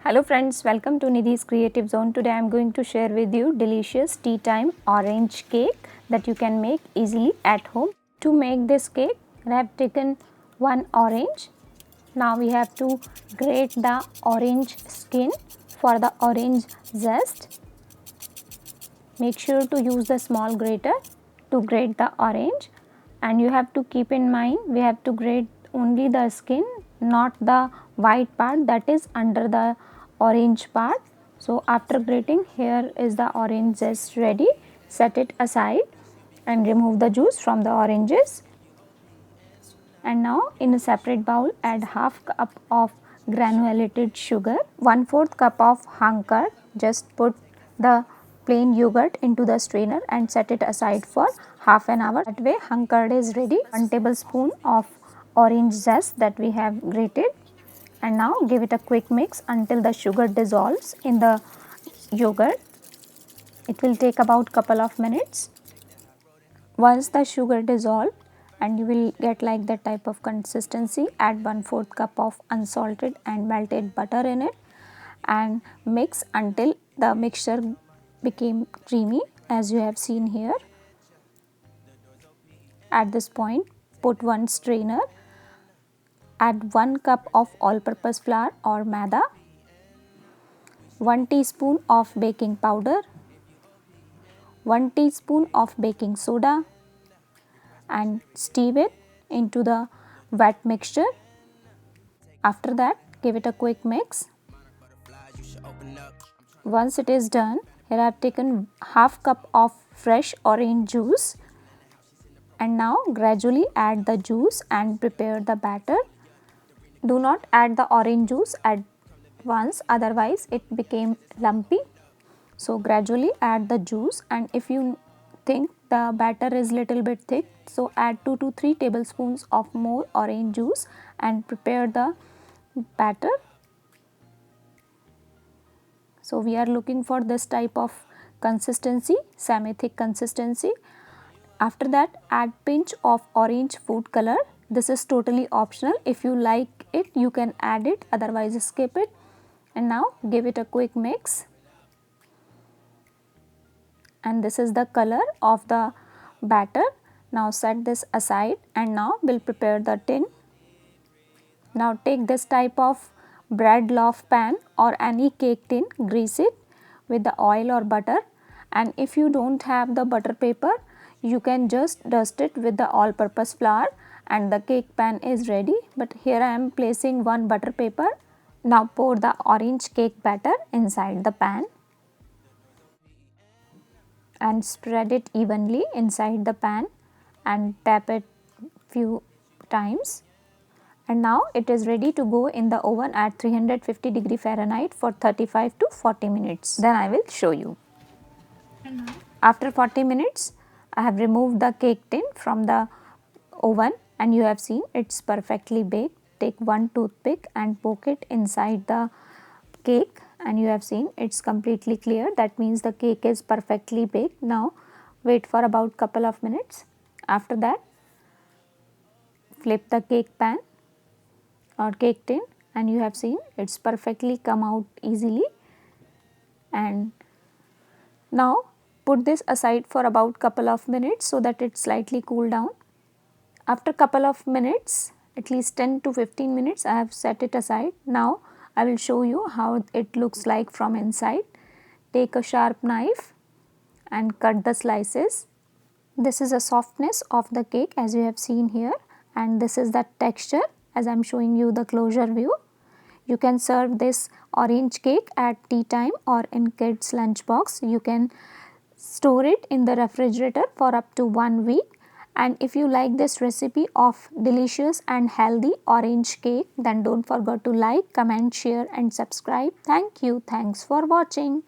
Hello friends, welcome to Nidhi's Creative Zone. Today I am going to share with you delicious tea time orange cake that you can make easily at home. To make this cake, I have taken one orange. Now we have to grate the orange skin for the orange zest. Make sure to use the small grater to grate the orange, and you have to keep in mind we have to grate only the skin, not the white part that is under the orange part. So after grating, here is the orange zest ready. Set it aside and remove the juice from the oranges. And now in a separate bowl add half cup of granulated sugar, 1/4 cup of hung curd. Just put the plain yogurt into the strainer and set it aside for half an hour. That way hung curd is ready. 1 tablespoon of orange zest that we have grated, and now give it a quick mix until the sugar dissolves in the yogurt. It will take about couple of minutes. Once the sugar dissolves and you will get like that type of consistency, add 1/4 cup of unsalted and melted butter in it and mix until the mixture became creamy as you have seen here. At this point, put one strainer, add 1 cup of all-purpose flour or maida, 1 teaspoon of baking powder, 1 teaspoon of baking soda, and stir it into the wet mixture. After that, give it a quick mix. Once it is done, here I have taken half cup of fresh orange juice, and now gradually add the juice and prepare the batter. Do not add the orange juice at once, otherwise it became lumpy. So gradually add the juice, and if you think the batter is little bit thick, so add 2 to 3 tablespoons of more orange juice and prepare the batter. So we are looking for this type of consistency, semi-thick consistency. After that, add pinch of orange food color. This is totally optional. If you like it, you can add it, otherwise skip it. And now give it a quick mix. And this is the color of the batter. Now set this aside, and now we'll prepare the tin. Now take this type of bread loaf pan or any cake tin, grease it with the oil or butter, and if you don't have the butter paper, you can just dust it with the all purpose flour and the cake pan is ready. But here I am placing one butter paper. Now pour the orange cake batter inside the pan and spread it evenly inside the pan and tap it few times. And now it is ready to go in the oven at 350 degree Fahrenheit for 35 to 40 minutes. Then I will show you. After 40 minutes, I have removed the cake tin from the oven and you have seen it's perfectly baked. Take one toothpick and poke it inside the cake and you have seen it's completely clear. That means the cake is perfectly baked. Now wait for about couple of minutes. After that, flip the cake pan or cake tin and you have seen it's perfectly come out easily. And now put this aside for about couple of minutes so that it slightly cool down. After couple of minutes, at least 10 to 15 minutes, I have set it aside. Now I will show you how it looks like from inside. Take a sharp knife and cut the slices. This is the softness of the cake as you have seen here, and this is the texture as I am showing you the closer view. You can serve this orange cake at tea time or in kids lunch box. You can store it in the refrigerator for up to 1 week. And if you like this recipe of delicious and healthy orange cake, then don't forget to like, comment, share and subscribe. Thank you. Thanks for watching.